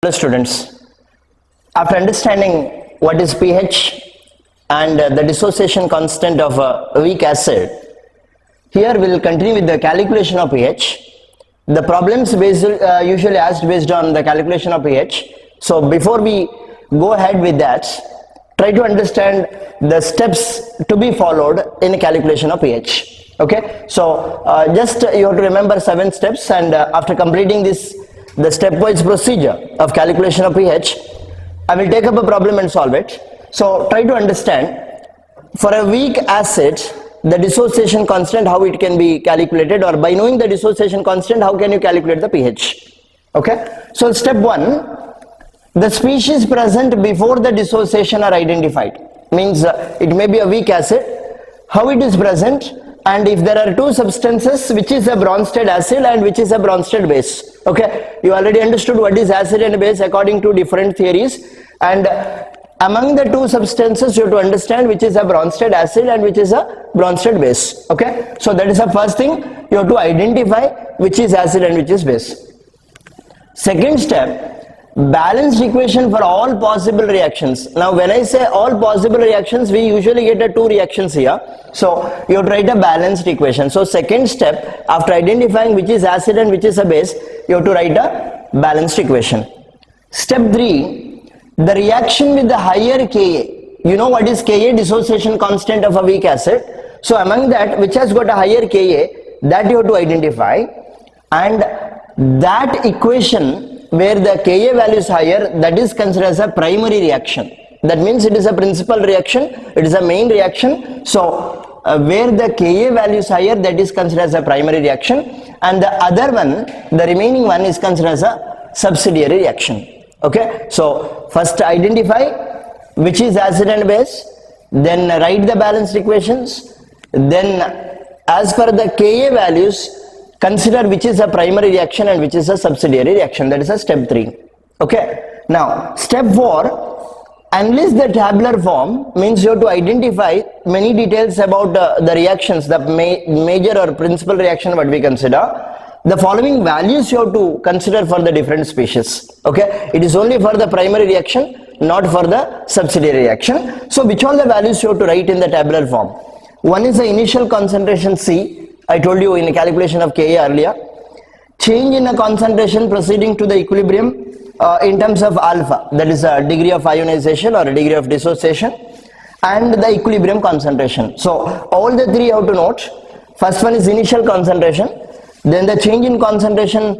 Hello students, after understanding what is pH and the dissociation constant of a weak acid, here we will continue with the calculation of pH. The problems usually asked based on the calculation of pH. So before we go ahead with that, try to understand the steps to be followed in a calculation of pH. Okay, so just you have to remember 7 steps, and after completing the stepwise procedure of calculation of pH, I will take up a problem and solve it. So try to understand, for a weak acid, the dissociation constant, how it can be calculated, or by knowing the dissociation constant, how can you calculate the pH? Okay, so step 1, the species present before the dissociation are identified. Means it may be a weak acid, how it is present, and if there are 2 substances, which is a Bronsted acid and which is a Bronsted base. Okay, you already understood what is acid and base according to different theories, and among the 2 substances you have to understand which is a Bronsted acid and which is a Bronsted base. Okay, so that is the first thing, you have to identify which is acid and which is base. Second step, balanced equation for all possible reactions. Now when I say all possible reactions, we usually get 2 reactions here, so you have to write a balanced equation. So second step, after identifying which is acid and which is a base, you have to write a balanced equation. Step 3, the reaction with the higher Ka. You know what is Ka? Dissociation constant of a weak acid. So among that, which has got a higher Ka, that you have to identify, and that equation where the Ka value is higher, that is considered as a primary reaction. That means it is a principal reaction, it is a main reaction. So where the Ka value is higher, that is considered as a primary reaction, and the other one, the remaining one, is considered as a subsidiary reaction. Okay, so first identify which is acid and base, then write the balanced equations, then as per the Ka values, consider which is a primary reaction and which is a subsidiary reaction. That is a step 3. Okay, now step 4, analyze the tabular form. Means you have to identify many details about the reactions, the major or principal reaction what we consider. The following values you have to consider for the different species. Okay, it is only for the primary reaction, not for the subsidiary reaction. So which all the values you have to write in the tabular form? One is the initial concentration C. I told you in the calculation of Ka earlier. Change in a concentration proceeding to the equilibrium in terms of alpha, that is a degree of ionization or a degree of dissociation, and the equilibrium concentration. So all the 3 you have to note. First one is initial concentration, then the change in concentration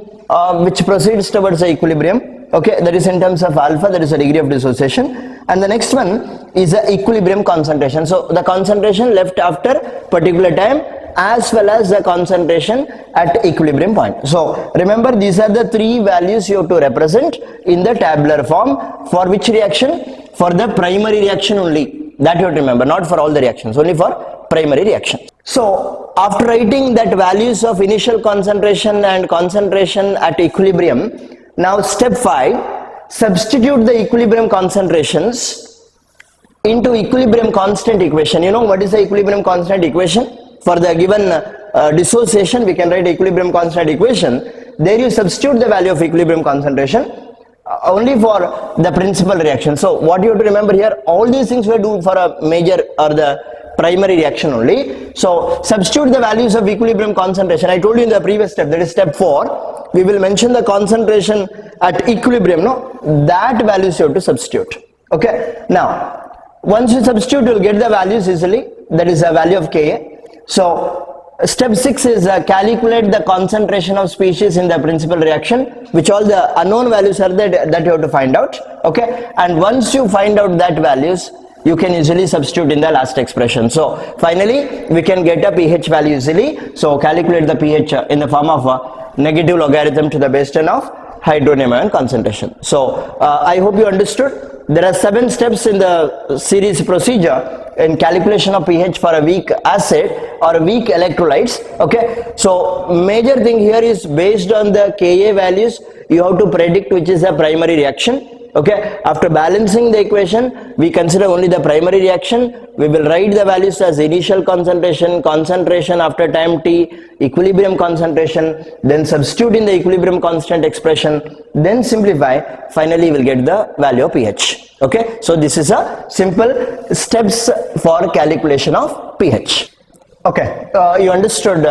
which proceeds towards the equilibrium. Okay, that is in terms of alpha, that is a degree of dissociation, and the next one is the equilibrium concentration. So the concentration left after particular time, as well as the concentration at equilibrium point. So remember, these are the 3 values you have to represent in the tabular form. For which reaction? For the primary reaction only. That you have to remember, not for all the reactions, only for primary reaction. So after writing that values of initial concentration and concentration at equilibrium, now step 5, substitute the equilibrium concentrations into equilibrium constant equation. You know what is the equilibrium constant equation? For the given dissociation, we can write equilibrium constant equation. There you substitute the value of equilibrium concentration only for the principal reaction. So what you have to remember here, all these things we do for a major or the primary reaction only. So substitute the values of equilibrium concentration. I told you in the previous step, that is step 4, we will mention the concentration at equilibrium. No, that values you have to substitute. Okay, now once you substitute, you will get the values easily. That is a value of Ka. So step 6 is calculate the concentration of species in the principal reaction, which all the unknown values are that you have to find out. Okay, and once you find out that values, you can easily substitute in the last expression. So finally we can get a pH value easily. So calculate the pH in the form of a negative logarithm to the base 10 of hydronium ion concentration. So I hope you understood. There are 7 steps in the series procedure in calculation of pH for a weak acid or weak electrolytes. Okay, so major thing here is based on the Ka values, you have to predict which is a primary reaction, Okay, after balancing the equation, we consider only the primary reaction. We will write the values as initial concentration, concentration after time t, equilibrium concentration, then substitute in the equilibrium constant expression, then simplify. Finally, we will get the value of pH. Okay, so this is a simple steps for calculation of pH. Okay, you understood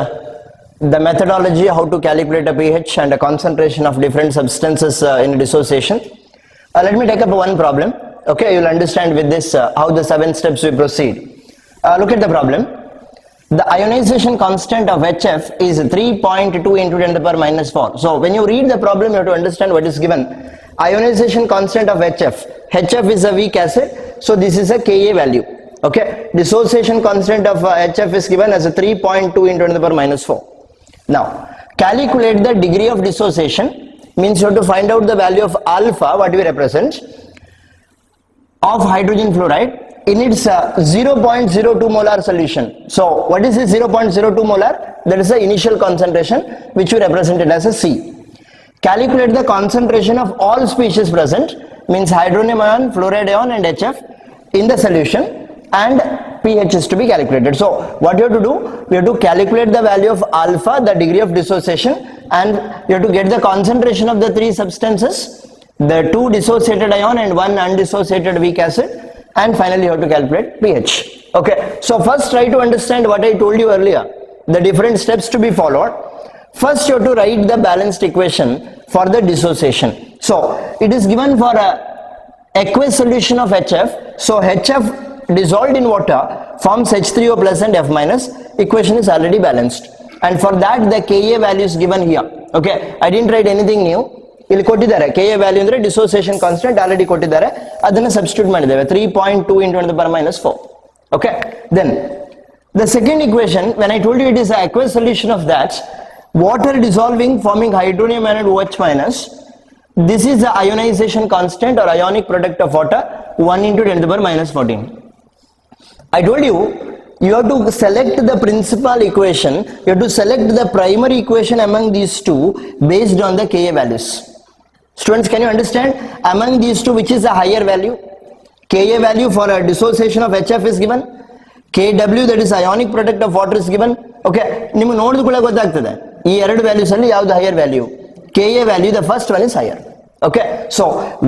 the methodology, how to calculate a pH and a concentration of different substances in dissociation. Let me take up one problem. Okay, you'll understand with this how the 7 steps we proceed. Look at the problem. The ionization constant of HF is 3.2 into 10 to the power minus 4. So when you read the problem, you have to understand what is given. Ionization constant of HF. HF is a weak acid, so this is a Ka value. Okay, dissociation constant of HF is given as a 3.2 into 10 to the power minus 4. Now, calculate the degree of dissociation. Means you have to find out the value of alpha, what we represent, of hydrogen fluoride in its 0.02 molar solution. So, what is this 0.02 molar? That is the initial concentration which we represented as a C. Calculate the concentration of all species present, means hydronium ion, fluoride ion and HF in the solution, and pH is to be calculated. So, what you have to do? We have to calculate the value of alpha, the degree of dissociation, and you have to get the concentration of the 3 substances, the 2 dissociated ion and 1 undissociated weak acid, and finally you have to calculate pH. Okay, so first try to understand what I told you earlier, the different steps to be followed. First you have to write the balanced equation for the dissociation. So it is given for a aqueous solution of HF. So HF dissolved in water forms H3O plus and F minus. Equation is already balanced, and for that the Ka value is given here. Okay, I didn't write anything new. ಇಲ್ಲಿ ಕೊಟ್ಟಿದ್ದಾರೆ Ka value ಅಂದ್ರೆ dissociation constant already ಕೊಟ್ಟಿದ್ದಾರೆ, ಅದನ್ನ substitute ಮಾಡಿದ್ದೇವೆ 3.2 into 10 to the power minus 4. Okay, then the second equation, when I told you it is an aqueous solution of that, water dissolving forming hydronium ion and OH minus, this is the ionization constant or ionic product of water 1 into 10 to the power minus 14. I told you, you have to select the principal equation, you have to select the primary equation among these two based on the Ka values. Students, can you understand? Among these two, which is the higher value? Ka value for a dissociation of HF is given. Kw, that is ionic product of water, is given. Okay, ನಿಮಗೆ ನೋಡಿದ ಕೂಡ ಗೊತ್ತಾಗ್ತದೆ ಈ ಎರಡು values ಅಲ್ಲಿ ಯಾವುದು higher value. Ka value, the first one is higher. Okay, so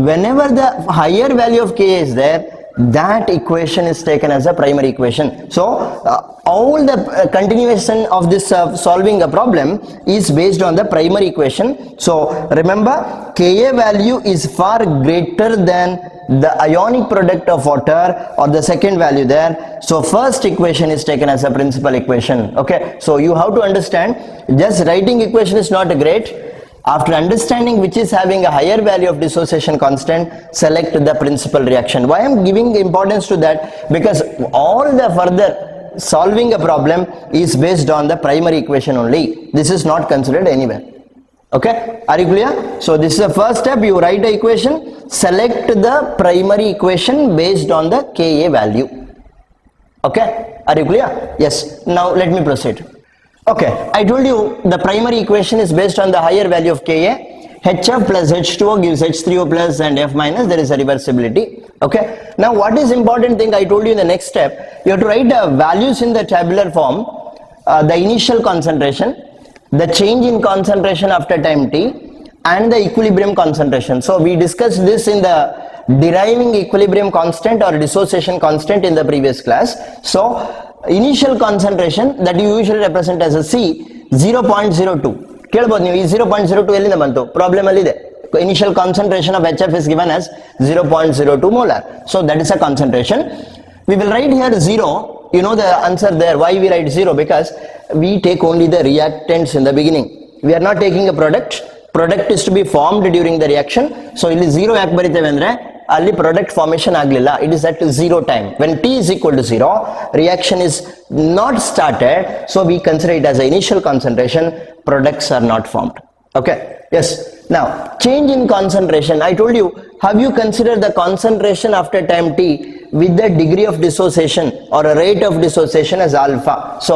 whenever the higher value of Ka is there, that equation is taken as a primary equation. So all the continuation of this solving a problem is based on the primary equation. So remember, Ka value is far greater than the ionic product of water or the second value there. So first equation is taken as a principal equation. Okay, so you have to understand, just writing equation is not great. After understanding which is having a higher value of dissociation constant, select the principal reaction. Why I am giving importance to that? Because all the further solving a problem is based on the primary equation only. This is not considered anywhere. Okay, are you clear? So this is the first step. You write the equation, select the primary equation based on the Ka value. Okay, are you clear? Yes. Now let me proceed. Okay, I told you the primary equation is based on the higher value of Ka. HF plus H2O gives H3O plus and F minus. There is a reversibility. Okay, now what is important thing I told you in the next step, you have to write the values in the tabular form, the initial concentration, the change in concentration after time t, and the equilibrium concentration. So we discussed this in the deriving equilibrium constant or dissociation constant in the previous class. So initial concentration that you usually represent as a C, 0.02. ಕೇಳಬಹುದು ನೀವು ಈ 0.02 ಎಲ್ಲಿಂದ ಬಂತು? Problem ಅಲ್ಲಿ ಇದೆ. Initial concentration of HF is given as 0.02 molar. So that is a concentration. We will write here 0. You know the answer there. Why we write 0? Because we take only the reactants in the beginning. We are not taking a product. Product is to be formed during the reaction. So ಇಲ್ಲಿ 0 ಯಾಕೆ ಬರೀತೇವೆ ಅಂದ್ರೆ ಅಲ್ಲಿ product formation ಆಗಲಿಲ್ಲ. It is at 0 time. When t is equal to 0, reaction is not started. So we consider it as an initial concentration. Products are not formed. Okay. Yes. Now change in concentration. I told you. Have you considered the concentration after time t with the degree of dissociation or a rate of dissociation as alpha? So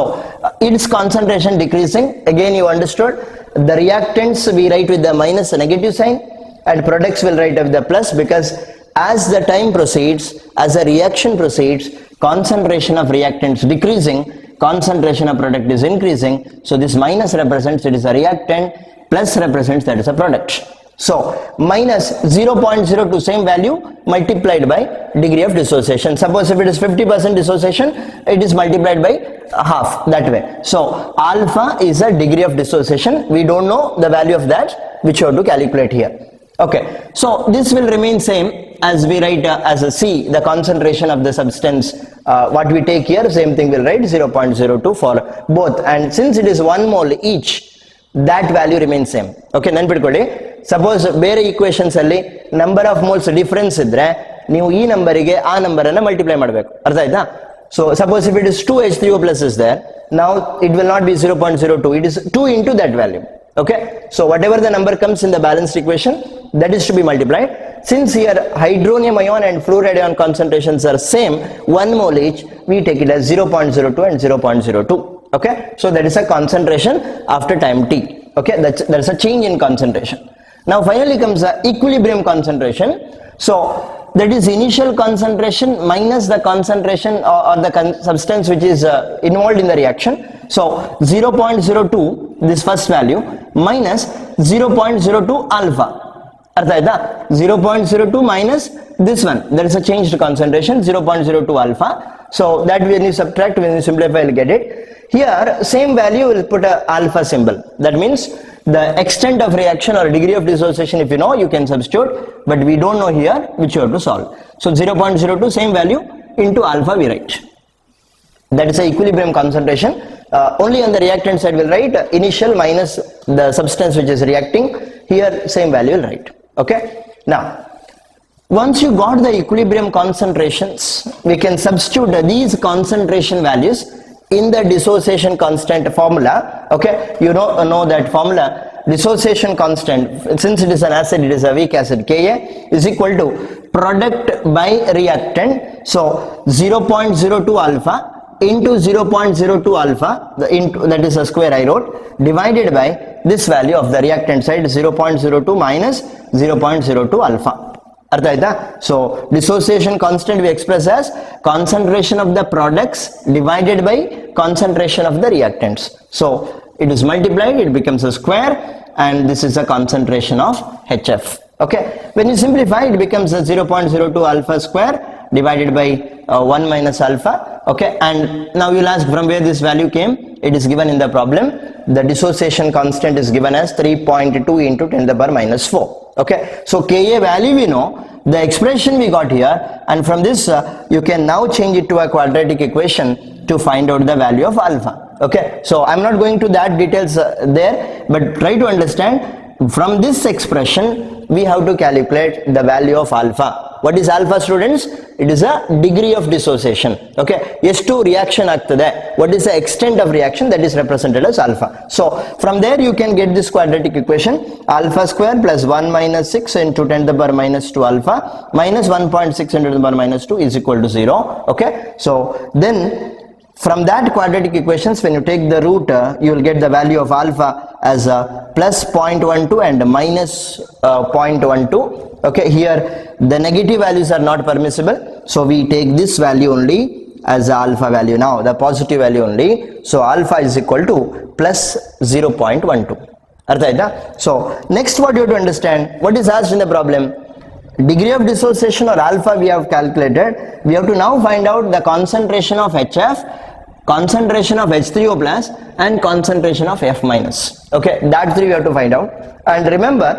its concentration decreasing. Again, you understood. The reactants we write with the minus negative sign, and products will write with the plus, because as the time proceeds, as the reaction proceeds, concentration of reactants decreasing, concentration of product is increasing. So this minus represents it is a reactant, plus represents that is a product. So minus 0.02, same value multiplied by degree of dissociation. Suppose if it is 50% dissociation, it is multiplied by half, that way. So alpha is a degree of dissociation. We don't know the value of that, which you have to calculate here. Okay, so this will remain same as we write as a C, the concentration of the substance. What we take here, same thing we'll write 0.02 for both, and since it is 1 mole each, that value remains same. Okay, ನೆನಪಿಟ್ಕೊಳ್ಳಿ. Suppose ಬೇರೆ equations ಅಲ್ಲಿ number of moles difference ಇದ್ರೆ ನೀವು ಈ ನಂಬರಿಗೆ ಆ number ಅನ್ನ multiply ಮಾಡಬೇಕು, ಅರ್ಥ ಆಯ್ತಾ? So suppose if it is 2H3O plus is there, now it will not be 0.02, it is 2 into that value. Okay, so whatever the number comes in the balanced equation, that is to be multiplied. Since here hydronium ion and fluoride ion concentrations are same, 1 mole each, we take it as 0.02 and 0.02. Okay, so that is a concentration after time t. Okay, that's a change in concentration. Now finally comes the equilibrium concentration. So that is initial concentration minus the concentration or the substance which is involved in the reaction. So 0.02, this first value, minus 0.02 alpha. Artha aita? 0.02 minus this one, there is a changed concentration, 0.02 alpha. So that when you subtract, when you simplify, you'll get it. Here same value will put a alpha symbol. That means the extent of reaction or degree of dissociation, if you know, you can substitute, but we don't know here, which you have to solve. So 0.02, same value into alpha we write. That is the equilibrium concentration. Only on the reactant side we'll write initial minus the substance which is reacting. Here same value will write. Okay, now once you got the equilibrium concentrations, we can substitute these concentration values in the dissociation constant formula. Okay, you know that formula, dissociation constant, since it is an acid, it is a weak acid, Ka is equal to product by reactant. So 0.02 alpha into 0.02 alpha, that is a square I wrote, divided by this value of the reactant side, 0.02 minus 0.02 alpha. Artha aita? So dissociation constant we express as concentration of the products divided by concentration of the reactants. So it is multiplied, it becomes a square, and this is a concentration of HF. Okay, when you simplify, it becomes a 0.02 alpha square divided by 1 minus alpha. Okay, and now you'll ask from where this value came. It is given in the problem. The dissociation constant is given as 3.2 into 10 to the power minus 4. Okay, so Ka value we know, the expression we got here, and from this you can now change it to a quadratic equation to find out the value of alpha. Okay, so I'm not going to that details there, but try to understand from this expression we have to calculate the value of alpha. What is alpha, students? It is a degree of dissociation. Okay, ಎಷ್ಟು reaction ಆಗ್ತದೆ, what is the extent of reaction, that is represented as alpha. So from there you can get this quadratic equation, alpha square plus 1 minus 6 into 10 to the power minus 2 alpha minus 1.6 into the power minus 2 is equal to 0. Okay, so then from that quadratic equations, when you take the root, you will get the value of alpha as plus 0.12 and minus 0.12. Okay, here the negative values are not permissible, so we take this value only as the alpha value now, the positive value only. So alpha is equal to plus 0.12. Artha aita? So next what you have to understand, what is asked in the problem, degree of dissociation or alpha we have calculated. We have to now find out the concentration of HF, concentration of H3O plus, and concentration of F minus. Okay, that three we have to find out. And remember,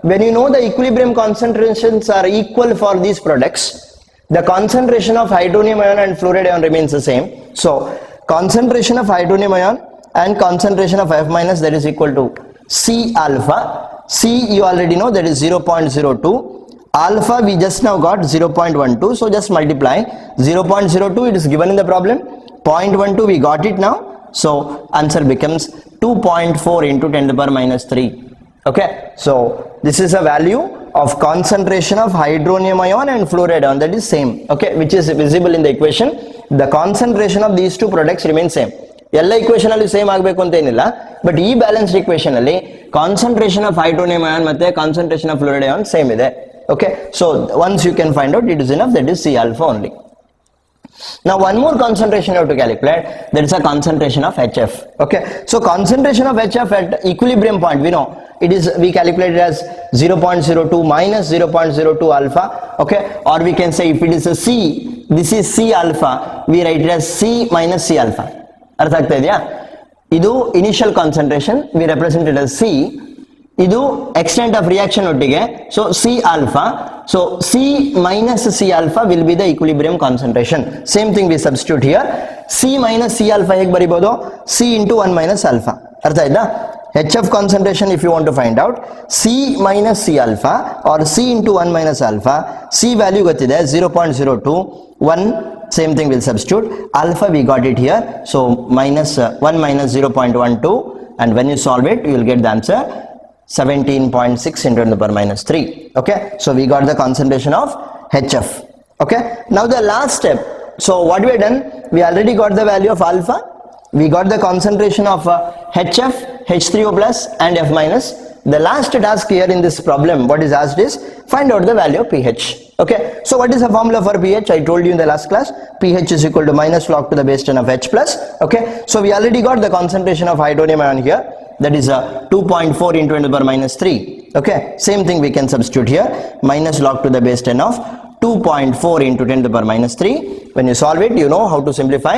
when you know the equilibrium concentrations are equal for these products, the concentration of hydronium ion and fluoride ion remains the same. So concentration of hydronium ion and concentration of F minus, that is equal to C alpha. C you already know, that is 0.02. Alpha we just now got 0.12, so just multiply 0.02, it is given in the problem, 0.12 we got it now, so answer becomes 2.4 into 10 to the power minus 3. Okay, so this is a value of concentration of hydronium ion and fluoride ion, that is same. Okay, which is visible in the equation. The concentration of these two products remains same. ಎಲ್ಲ equation ಅಲ್ಲಿ same ಆಗಬೇಕು ಅಂತ ಏನಿಲ್ಲ, but ಈ balanced equation ಅಲ್ಲಿ concentration of hydronium ion ಮತ್ತೆ concentration of ಫ್ಲೂರಿಡ್ ion same ಇದೆ. Okay, so once you can find out, it is enough, that is C alpha only. Now one more concentration you have to calculate, that is a concentration of HF. Okay, so concentration of HF at equilibrium point, we know we calculate it as 0.02 minus 0.02 alpha. Okay, or we can say if it is a C, this is C alpha, we write it as C minus C alpha. ಅರ್ಥ ಆಗ್ತಾ ಇದೆಯಾ? ಇದು initial concentration, we represented as C. ಇದು extent of reaction ಒಟ್ಟಿಗೆ, so C alpha, so C minus C alpha will be the equilibrium concentration. Same thing we substitute here. C minus C alpha ಹೇಗೆ ಬರೀಬಹುದು? C into 1 minus alpha. ಅರ್ಥ ಆಯ್ತಾ? H F concentration if you want to find out, C minus C alpha or C into 1 minus alpha. C value ಗೊತ್ತಿದೆ 0.02, 1, same thing will substitute. Alpha we got it here, so minus 1 minus 0.12, and when you solve it you will get the answer 17.6 into 10 to the power minus 3. Okay, so we got the concentration of HF. Okay, now the last step. So what we have done, we already got the value of alpha, we got the concentration of HF, H3O plus and F minus. The last task here in this problem, what is asked is find out the value of pH. Okay, so what is the formula for pH? I told you in the last class, pH is equal to minus log to the base 10 of H plus. Okay, so we already got the concentration of hydronium ion here, that is 2.4 into 10 to the power minus 3. Okay, same thing we can substitute here, minus log to the base 10 of 2.4 into 10 to the power minus 3. When you solve it, you know how to simplify.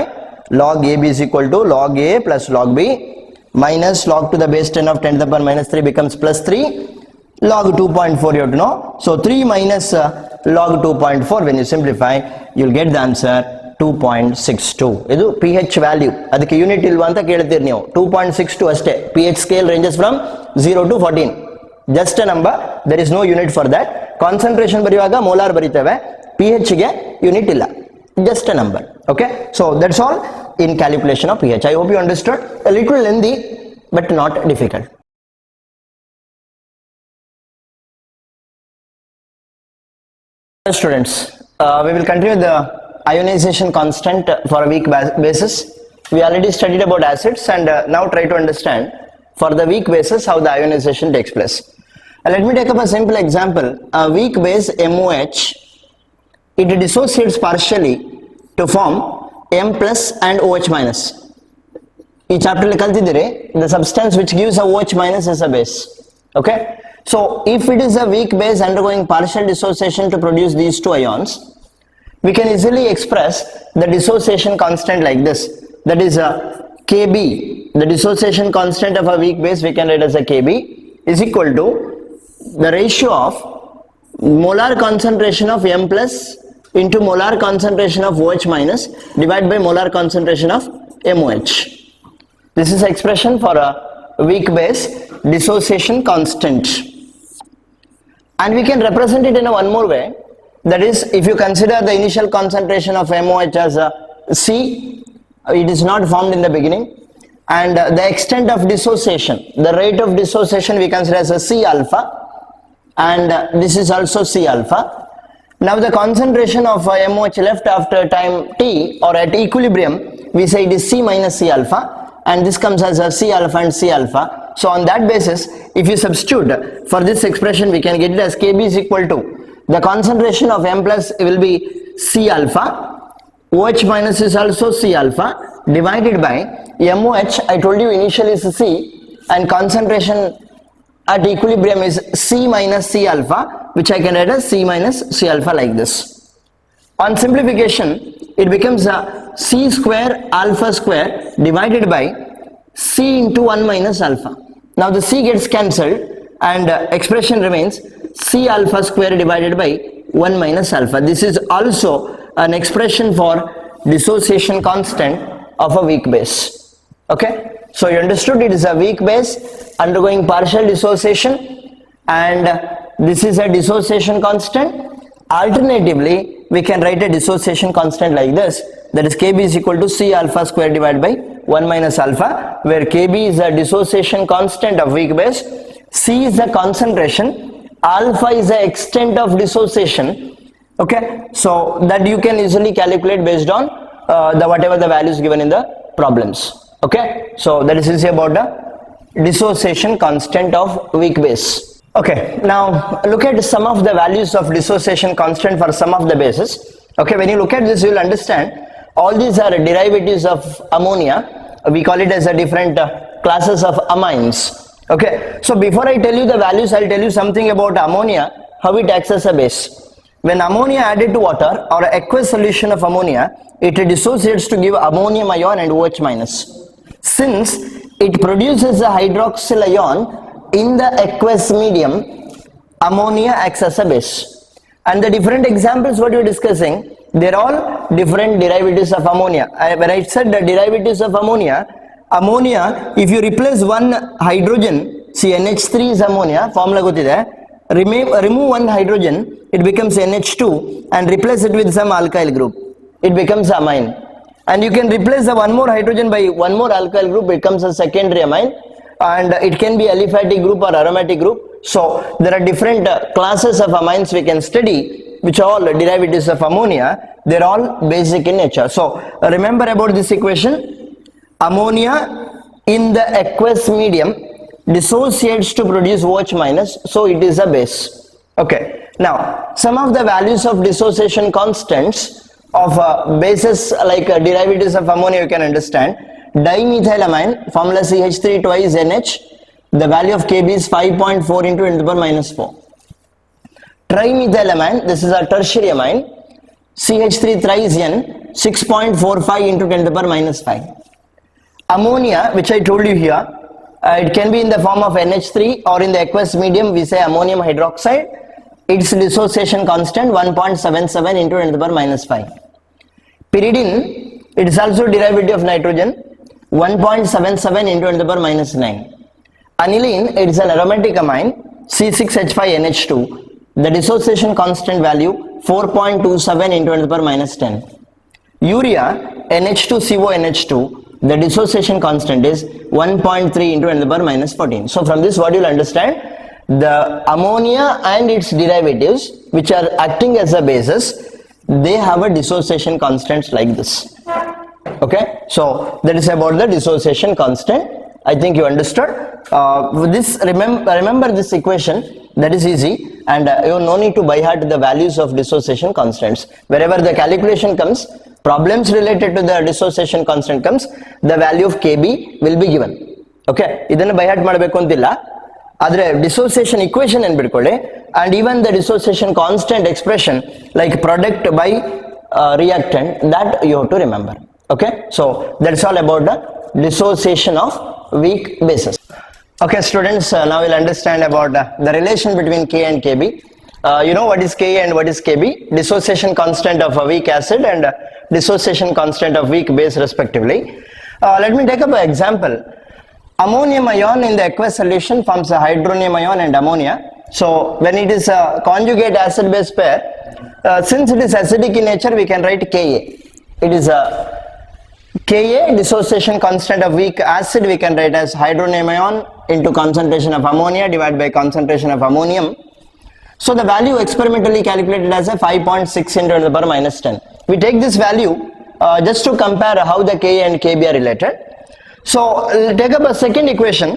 Log AB is equal to log A plus log B, minus log to the base 10 of 10 to the power minus 3 becomes plus 3, log 2.4 you have to know, so 3 minus log 2.4, when you simplify you will get the answer 2.62. ಇದು pH value. ಅದಕ್ಕೆ unit ಇಲ್ವಾ ಅಂತ ಕೇಳ್ತೀರಿ ನೀವು. 2.62 ಅಷ್ಟೇ. pH scale ranges from 0 to 14, just a number, there is no unit for that. Concentration ಬರೆಯುವಾಗ molar ಬರೀತೇವೆ, pH ಗೆ unit ಇಲ್ಲ, just a number. Okay, so that's all in calculation of pH. I hope you understood. A little lengthy but not difficult. Students, we will continue the ionization constant for a weak basis. We already studied about acids, and now try to understand for the weak basis how the ionization takes place. Let me take up a simple example. A weak base MOH, it dissociates partially to form M plus and OH minus. ಈ chapter ಕಲ್ತಿದ್ದೀರಿ, the substance which gives a OH minus is a base. Okay, so if it is a weak base undergoing partial dissociation to produce these two ions, we can easily express the dissociation constant like this, that is Kb. The dissociation constant of a weak base we can write as a Kb is equal to the ratio of molar concentration of M plus into molar concentration of OH minus divided by molar concentration of MOH. This is expression for a weak base dissociation constant, and we can represent it in a one more way, that is if you consider the initial concentration of MOH as a C, it is not formed in the beginning, and the extent of dissociation, the rate of dissociation we consider as a C alpha, and this is also C alpha. Now the concentration of MOH left after time t or at equilibrium, we say it is C minus C alpha, and this comes as a C alpha and C alpha. So on that basis, if you substitute for this expression, we can get it as Kb is equal to the concentration of M plus will be C alpha, OH minus is also C alpha, divided by MOH, I told you initially is C, and concentration at equilibrium is C minus C alpha, which I can write as C minus C alpha like this. On simplification, it becomes a C square alpha square divided by C into 1 minus alpha. Now the C gets cancelled, and expression remains C alpha square divided by 1 minus alpha. This is also an expression for dissociation constant of a weak base. Okay, so you understood it is a weak base undergoing partial dissociation, and this is a dissociation constant. Alternatively, we can write a dissociation constant like this, that is Kb is equal to C alpha square divided by 1 minus alpha, where Kb is a dissociation constant of weak base, C is the concentration, alpha is the extent of dissociation. Okay, so that you can easily calculate based on the whatever the values given in the problems. Okay, so that is easy about the dissociation constant of weak base. Okay, now look at some of the values of dissociation constant for some of the bases. Okay, when you look at this, you will understand all these are derivatives of ammonia. We call it as a different classes of amines. Okay, so before I tell you the values, I'll tell you something about ammonia, how it acts as a base. When ammonia added to water or aqueous solution of ammonia, it dissociates to give ammonium ion and OH minus. Since it produces a hydroxyl ion in the aqueous medium, ammonia acts as a base. And the different examples what we are discussing, they are all different derivatives of ammonia. When I said the derivatives of ammonia, if you replace one hydrogen, see NH3 is ammonia, formula gotide, remove one hydrogen, it becomes NH2 and replace it with some alkyl group, it becomes amine. And you can replace the one more hydrogen by one more alkyl group, it becomes a secondary amine, and it can be aliphatic group or aromatic group. So there are different classes of amines we can study, which are all derivatives of ammonia. They are all basic in nature. So remember about this equation: ammonia in the aqueous medium dissociates to produce OH minus, so it is a base. Okay, now some of the values of dissociation constants of bases like derivatives of ammonia you can understand. Dimethylamine, formula CH3 twice NH, the value of Kb is 5.4 into 10 to the power minus 4. Trimethylamine, this is a tertiary amine, CH3 thrice N, 6.45 into 10 to the power minus 5. Ammonia, which I told you here, it can be in the form of NH3 or in the aqueous medium we say ammonium hydroxide. Its dissociation constant 1.77 into 10 to the power minus 5. Pyridine, it is also derivative of nitrogen, 1.77 into 10 to the power minus 9. Aniline, it is an aromatic amine, C6H5NH2. The dissociation constant value 4.27 into 10 to the power minus 10. Urea, NH2CONH2. The dissociation constant is 1.3 into 10 to the power minus 14. So from this what you will understand, the ammonia and its derivatives which are acting as a basis, they have a dissociation constant like this. Okay, so that is about the dissociation constant. I think you understood. With this, remember this equation, that is easy, and you have no need to by heart the values of dissociation constants. Wherever the calculation comes, problems related to the dissociation constant comes, the value of Kb will be given. Okay, idannu by heart ಮಾಡಬೇಕು ಅಂತಿಲ್ಲ. ಆದರೆ dissociation equation ಏನು ಬಿಡ್ಕೊಳ್ಳಿ, and even the dissociation constant expression like product by reactant, that you have to remember. Okay, so that's all about the dissociation of weak bases. Okay students, now we'll understand about the relation between K and Kb. You know what is K and what is Kb? Dissociation constant of a weak acid and dissociation constant of weak base respectively. Let me take up an example. Ammonium ion in the aqueous solution forms a hydronium ion and ammonia. So when it is a conjugate acid base pair, since it is acidic in nature, we can write Ka. It is a Ka, dissociation constant of weak acid, we can write as hydronium ion into concentration of ammonia divided by concentration of ammonium. So the value experimentally calculated as a 5.6 into 10 to the power minus 10. We take this value just to compare how the Ka and Kb are related. So take up a second equation,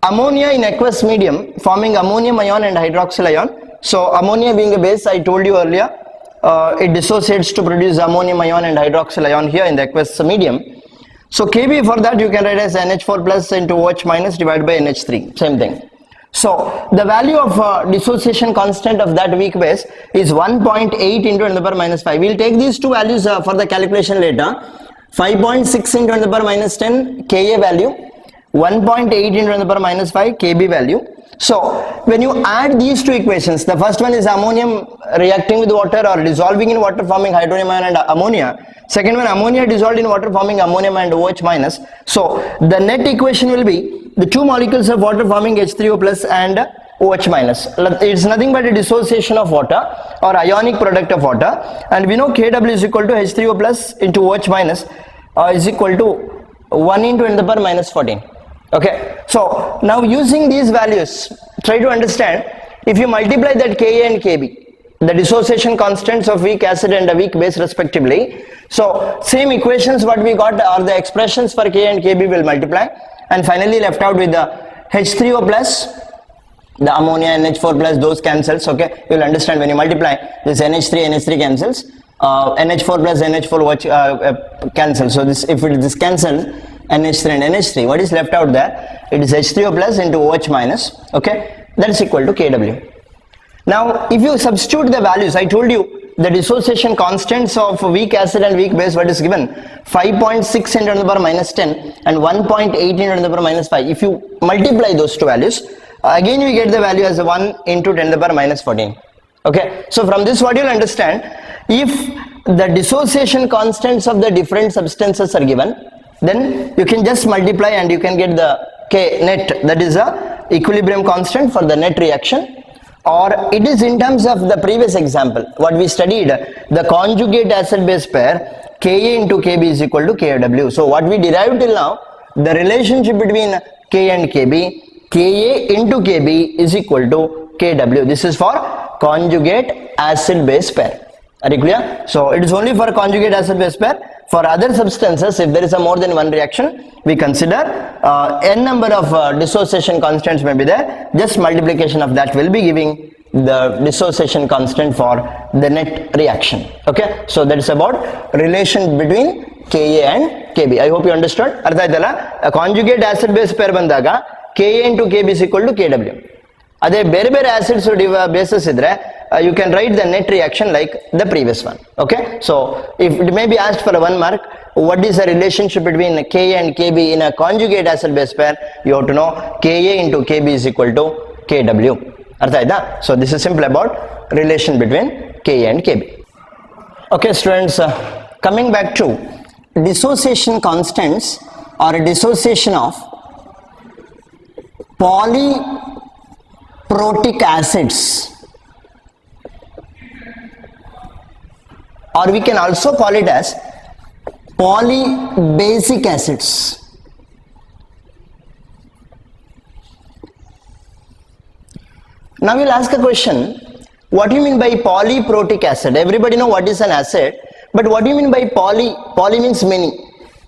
ammonia in aqueous medium forming ammonium ion and hydroxyl ion. So ammonia being a base, I told you earlier, it dissociates to produce ammonium ion and hydroxyl ion here in the aqueous medium. So Kb for that you can write as NH4 plus into OH minus divided by NH3, same thing. So the value of dissociation constant of that weak base is 1.8 into 10 to the power minus 5. We will take these two values for the calculation later. 5.6 into 10 to the power minus 10 Ka value, 1.8 into 10 to the power minus 5 Kb value. So when you add these two equations, the first one is ammonium reacting with water or dissolving in water forming hydronium ion and ammonia. Second one, ammonia dissolved in water forming ammonium and OH minus. So the net equation will be the two molecules of water forming H3O plus and OH minus. It's nothing but a dissociation of water or ionic product of water, and we know Kw is equal to H3O plus into OH minus is equal to 1 into 10 to the power minus 14. Okay, so now using these values, try to understand, if you multiply that Ka and Kb, the dissociation constants of weak acid and a weak base respectively. So same equations what we got, or the expressions for Ka and Kb will multiply, and finally left out with the H3O plus, the ammonia, NH4 plus, those cancels. Okay, you will understand when you multiply this NH3 cancels, NH4 plus NH4 cancel. So this, if it is cancelled, NH3 and NH3, what is left out there? It is H3O plus into OH minus. Okay, that is equal to Kw. Now if you substitute the values, I told you the dissociation constants of weak acid and weak base, what is given? 5.6 into 10 to the power minus 10 and 1.8 into 10 to the power minus 5. If you multiply those two values, again we get the value as 1 into 10 to the power minus 14. Okay, so from this what you will understand, if the dissociation constants of the different substances are given, then you can just multiply and you can get the K net, that is a equilibrium constant for the net reaction. Or it is in terms of the previous example what we studied, the conjugate acid base pair Ka into Kb is equal to Kw. So what we derived till now, the relationship between K and Kb, Ka into Kb is equal to Kw. This is for conjugate acid base pair. Are you clear? So it is only for conjugate acid base pair. For other substances, if there is a more than one reaction, we consider n number of dissociation constants may be there. Just multiplication of that will be giving the dissociation constant for the net reaction. Okay, so that is about relation between Ka and Kb. I hope you understood. A conjugate acid base pair bandaga Ka into Kb is equal to Kw. Ade ಬೇರೆ acids bases idre you can write the net reaction like the previous one. Okay, so if it may be asked for a 1 mark, what is the relationship between Ka and Kb in a conjugate acid base pair, you have to know Ka into Kb is equal to Kw. Artha aida? So this is simple about relation between Ka and Kb. Okay students, coming back to dissociation constants or dissociation of polyprotic acids, or we can also call it as polybasic acids. Now we'll ask a question, what do you mean by polyprotic acid? Everybody know what is an acid, but what do you mean by poly? Poly means many,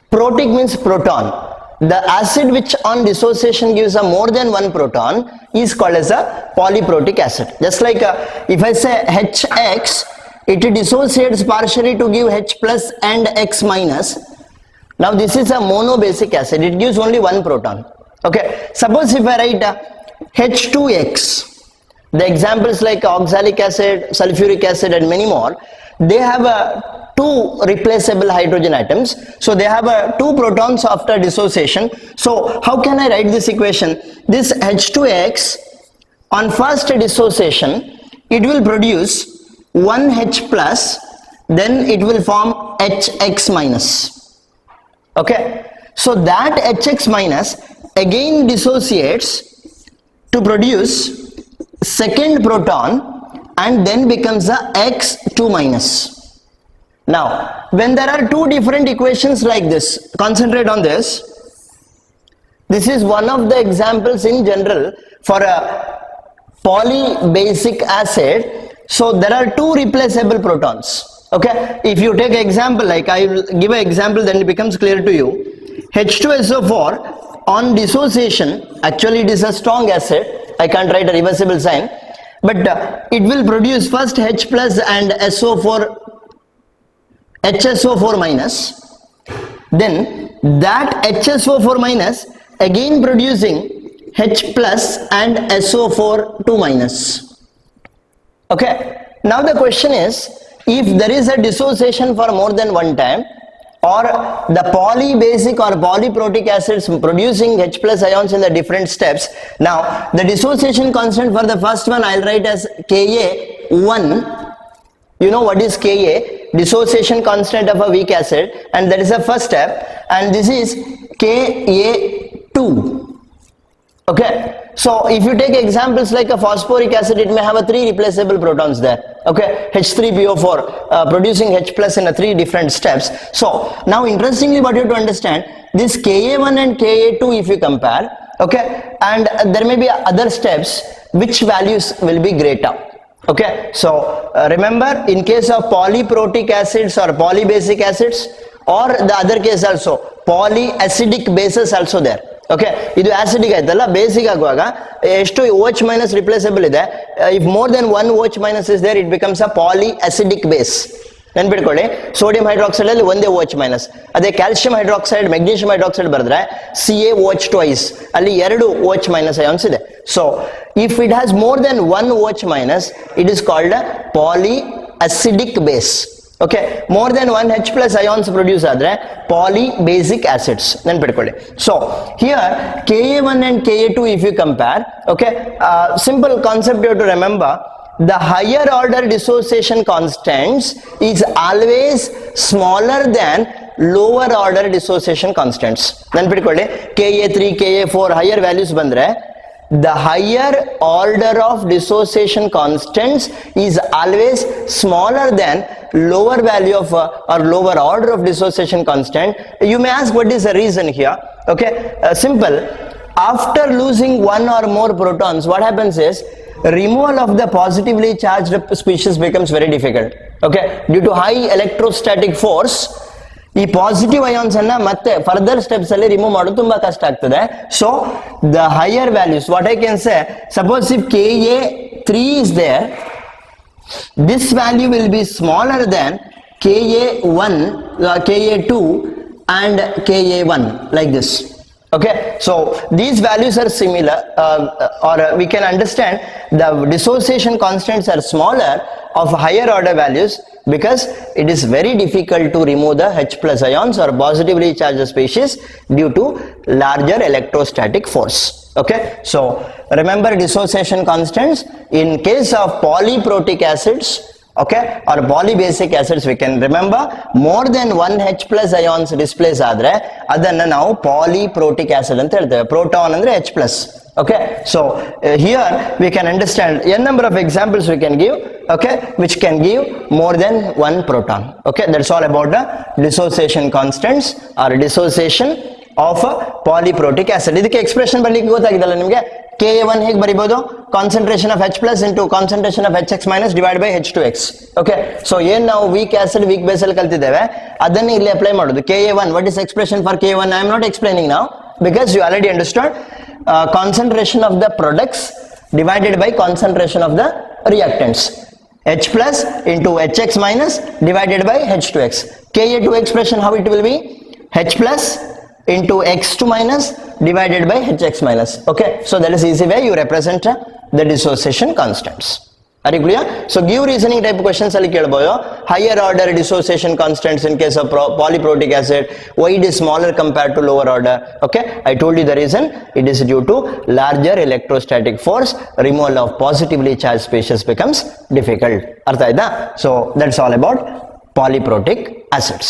protic means proton. The acid which on dissociation gives a more than one proton is called as a polyprotic acid. Just like if I say HX, it dissociates partially to give H plus and X minus. Now this is a monobasic acid, it gives only one proton. Okay, suppose if I write H2X, the examples like oxalic acid, sulfuric acid and many more, they have two replaceable hydrogen atoms, so they have two protons after dissociation. So how can I write this equation? This H2X on first dissociation, it will produce one H plus, then it will form HX minus. Okay, so that HX minus again dissociates to produce second proton and then becomes a X2 minus. Now when there are two different equations like this, concentrate on this. This is one of the examples in general for a polybasic acid. So there are two replaceable protons. Okay, if you take an example, like I will give an example, then it becomes clear to you. H2SO4 on dissociation, actually it is a strong acid, I can't write a reversible sign, but it will produce first H plus and HSO4 minus, then that HSO4 minus again producing H plus and SO4 2 minus. Okay, now the question is, if there is a dissociation for more than one time, or the polybasic or polyprotic acids producing H plus ions in the different steps, now the dissociation constant for the first one I'll write as Ka1. You know what is Ka? Dissociation constant of a weak acid, and that is the first step, and this is Ka2. Okay, so if you take examples like a phosphoric acid, it may have a three replaceable protons there. Okay, H3PO4 producing H plus in a three different steps. So now interestingly what you have to understand, this Ka1 and Ka2 if you compare, okay, and there may be other steps, which values will be greater? Okay, so remember, in case of polyprotic acids or polybasic acids, or the other case also, polyacidic bases also there. Okay, ಇದು acidic ಆಯ್ತಲ್ಲ, basic ಆಗುವಾಗ ಎಷ್ಟು OH minus replaceable ಇದೆ, if more than one OH minus is there, it becomes a polyacidic base. ನೆನ್ಪಿಟ್ಕೊಳ್ಳಿ, sodium hydroxide ಅಲ್ಲಿ ಒಂದೇ OH minus, ಅದೇ calcium hydroxide magnesium hydroxide ಬರೆದ್ರೆ CaOH ಟ್ವೈಸ್, ಅಲ್ಲಿ ಎರಡು OH ಮೈನಸ್ ಅಯಾನ್ಸ್ ಇದೆ. So if it has more than one OH minus, it is called polyacidic base. Okay, more than one H plus ions produce ಆದ್ರೆ polybasic acids, ನೆನ್ಪಿಟ್ಕೊಳ್ಳಿ. So here Ka1 and Ka2 if you compare, okay, simple concept you have to remember. The higher order dissociation constants is always smaller than lower order dissociation constants. ನೆನ್ಪಿಟ್ಕೊಳ್ಳಿ, Ka3, Ka4 higher values ಬಂದ್ರೆ, the higher order of dissociation constants is always smaller than lower value of or lower order of dissociation constant. You may ask, what is the reason here? Okay, simple. After losing one or more protons, what happens is removal of the positively charged species becomes very difficult. Okay, due to high electrostatic force, ಈ positive ions ಅನ್ನ ಮತ್ತೆ further steps ಅಲ್ಲಿ remove ಮಾಡೋದು ತುಂಬಾ ಕಷ್ಟ ಆಗ್ತದೆ. So the higher values, what I can say, suppose if Ka3 is there, this value will be smaller than Ka1, Ka2 and Ka1, like this. Okay, so these values are similar, or we can understand the dissociation constants are smaller of higher order values because it is very difficult to remove the H plus ions or positively charged species due to larger electrostatic force. Okay, so remember dissociation constants in case of polyprotic acids, okay, or polybasic acids, we can remember more than one H plus ions displace ಆದ್ರೆ ಅದನ್ನ ನಾವು polyprotic acid ಅಂತ ಹೇಳ್ತೇವೆ. Proton ಅಂದ್ರೆ H plus. Okay, so here we can understand n number of examples we can give, okay, which can give more than one proton. Okay, that's all about the dissociation constants or dissociation of a polyprotic acid. ಇದಕ್ಕೆ expression ಬರ್ಲಿಕ್ಕೆ ಗೊತ್ತಾಗಿದಲ್ಲ ನಿಮಗೆ, Ka1 ಹೇಗೆ ಬರಿಬಹುದು, concentration of H plus into concentration of HX minus divided by H2X. Okay, so ಏನ್ ನಾವು weak acid weak base ಅಲ್ಲಿ ಕಲ್ತಿದ್ದೇವೆ ಅದನ್ನ ಇಲ್ಲಿ ಅಪ್ಲೈ ಮಾಡೋದು. Ka1, what is expression for Ka1? I am not explaining now because you already understood. Concentration of the products divided by concentration of the reactants. H plus into HX minus divided by H2X. Ka2 expression, how it will be? H plus into X2 minus divided by HX minus. Okay, so that is easy way you represent the dissociation constants. Are you clear? So give reasoning type questions ಅಲ್ಲಿ ಕೇಳಬಹುದು. Higher order dissociation constants in case of polyprotic acid, why it is smaller compared to lower order? Okay, I told you the reason. It is due to larger electrostatic force, removal of positively charged species becomes difficult. ಅರ್ಥ ಆಯ್ತಾ? So that's all about polyprotic acids.